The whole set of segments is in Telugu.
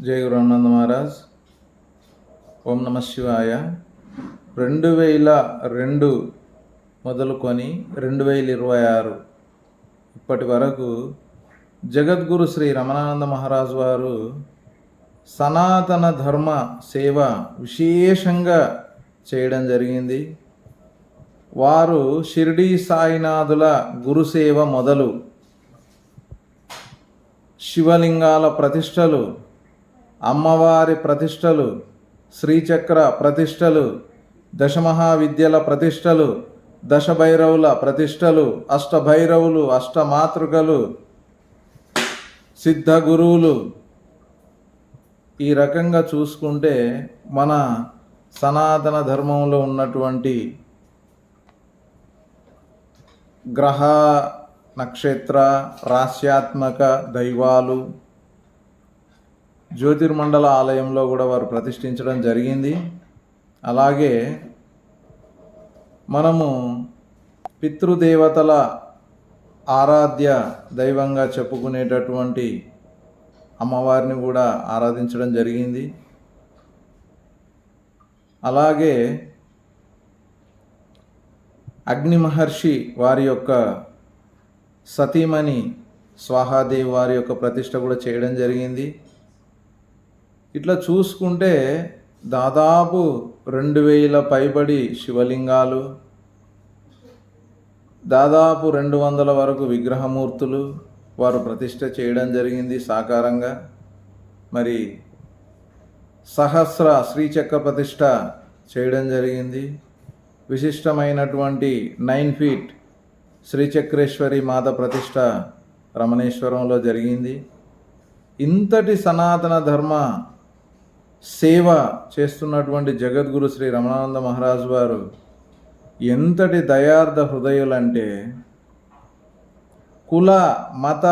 జై గురునంద మహారాజ్. ఓం నమ శివాయ. 2002 మొదలుకొని 2026 ఇప్పటి వరకు జగద్గురు శ్రీ రమణానంద మహారాజ్ వారు సనాతన ధర్మ సేవ విశేషంగా చేయడం జరిగింది. వారు షిరిడీ సాయినాథుల గురుసేవ మొదలు శివలింగాల ప్రతిష్టలు, అమ్మవారి ప్రతిష్టలు, శ్రీచక్ర ప్రతిష్టలు, దశమహావిద్యల ప్రతిష్టలు, దశభైరవుల ప్రతిష్టలు, అష్టభైరవులు, అష్టమాతృకలు, సిద్ధ గురువులు, ఈ రకంగా చూసుకుంటే మన సనాతన ధర్మంలో ఉన్నటువంటి గ్రహ నక్షత్ర రాశ్యాత్మక దైవాలు జ్యోతిర్మండల ఆలయంలో కూడా వారు ప్రతిష్ఠించడం జరిగింది. అలాగే మనము పితృదేవతల ఆరాధ్య దైవంగా చెప్పుకునేటటువంటి అమ్మవారిని కూడా ఆరాధించడం జరిగింది. అలాగే అగ్ని మహర్షి వారి యొక్క సతీమణి స్వాహాదేవి వారి యొక్క ప్రతిష్ట కూడా చేయడం జరిగింది. ఇట్లా చూసుకుంటే దాదాపు 2000 పైబడి శివలింగాలు, దాదాపు 200 వరకు విగ్రహమూర్తులు వారు ప్రతిష్ట చేయడం జరిగింది సాకారంగా. మరి సహస్ర శ్రీచక్ర ప్రతిష్ట చేయడం జరిగింది. విశిష్టమైనటువంటి 9 ఫీట్ శ్రీచక్రేశ్వరి మాత ప్రతిష్ట రమణేశ్వరంలో జరిగింది. ఇంతటి సనాతన ధర్మ సేవ చేస్తున్నటువంటి జగద్గురు శ్రీ రమణానంద మహారాజ్ వారు ఎంతటి దయార్థ హృదయులంటే కుల మత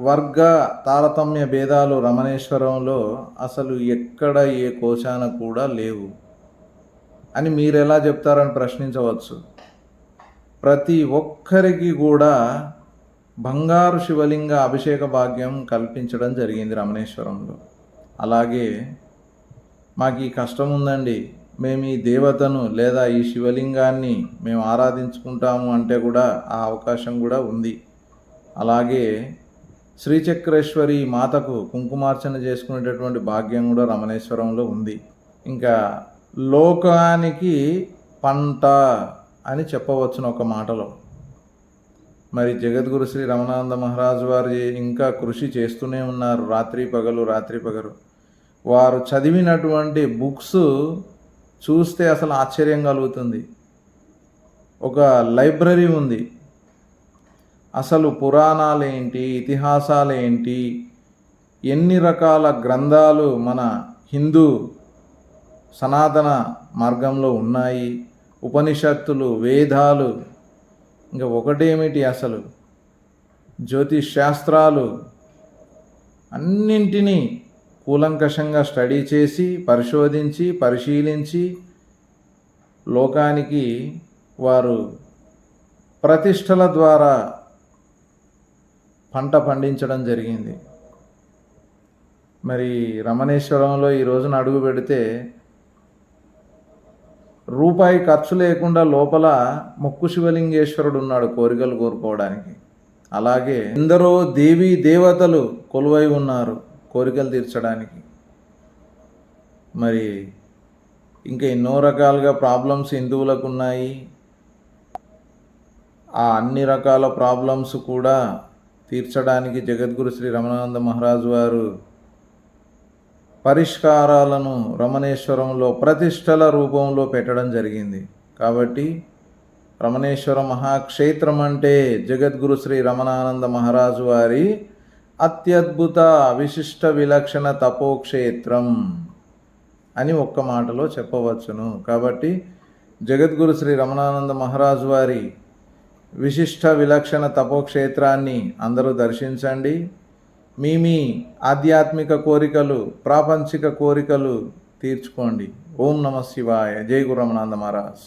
వర్గ తారతమ్య భేదాలు రమణేశ్వరంలో అసలు ఎక్కడ ఏ కోశాన కూడా లేవు అని మీరు ఎలా చెప్తారని ప్రశ్నించవచ్చు. ప్రతి ఒక్కరికి కూడా బంగారు శివలింగ అభిషేక భాగ్యం కల్పించడం జరిగింది రమణేశ్వరంలో. అలాగే మాకు ఈ కష్టం ఉందండి, మేము ఈ దేవతను లేదా ఈ శివలింగాన్ని మేము ఆరాధించుకుంటాము అంటే కూడా ఆ అవకాశం కూడా ఉంది. అలాగే శ్రీచక్రేశ్వరి మాతకు కుంకుమార్చన చేసుకునేటటువంటి భాగ్యం కూడా రమణేశ్వరంలో ఉంది. ఇంకా లోకానికి పంట అని చెప్పవచ్చును ఒక మాటలో. మరి జగద్గురు శ్రీ రమణానంద మహారాజు వారు ఇంకా కృషి చేస్తూనే ఉన్నారు, రాత్రి పగలు. వారు చదివినటువంటి బుక్స్ చూస్తే అసలు ఆశ్చర్యం కలుగుతుంది. ఒక లైబ్రరీ ఉంది. అసలు పురాణాలేంటి, ఇతిహాసాలేంటి, ఎన్ని రకాల గ్రంథాలు మన హిందూ సనాతన మార్గంలో ఉన్నాయి, ఉపనిషత్తులు, వేదాలు, ఇంకా ఒకటేమిటి అసలు జ్యోతిష్ శాస్త్రాలు, అన్నింటినీ కూలంకషంగా స్టడీ చేసి పరిశోధించి పరిశీలించి లోకానికి వారు ప్రతిష్టల ద్వారా పంట పండించడం జరిగింది. మరి రమణేశ్వరంలో ఈ రోజున అడుగు పెడితే రూపాయి ఖర్చు లేకుండా లోపల మొక్కు శివలింగేశ్వరుడు ఉన్నాడు కోరికలు కోరుకోవడానికి. అలాగే ఎందరో దేవీ దేవతలు కొలువై ఉన్నారు కోరికలు తీర్చడానికి. మరి ఇంకా ఎన్నో రకాలుగా ప్రాబ్లమ్స్ హిందువులకు ఉన్నాయి. ఆ అన్ని రకాల ప్రాబ్లమ్స్ కూడా తీర్చడానికి జగద్గురు శ్రీ రమణానంద మహారాజు వారు పరిష్కారాలను రమణేశ్వరంలో ప్రతిష్టల రూపంలో పెట్టడం జరిగింది. కాబట్టి రమణేశ్వర మహాక్షేత్రం అంటే జగద్గురు శ్రీ రమణానంద మహారాజు వారి అత్యద్భుత విశిష్ట విలక్షణ తపోక్షేత్రం అని ఒక్క మాటలో చెప్పవచ్చును. కాబట్టి జగద్గురు శ్రీ రమణానంద మహారాజు వారి విశిష్ట విలక్షణ తపోక్షేత్రాన్ని అందరూ దర్శించండి. మీ ఆధ్యాత్మిక కోరికలు, ప్రాపంచిక కోరికలు తీర్చుకోండి. ఓం నమ శివాయ. జై గురు రమణానంద మహారాజ్.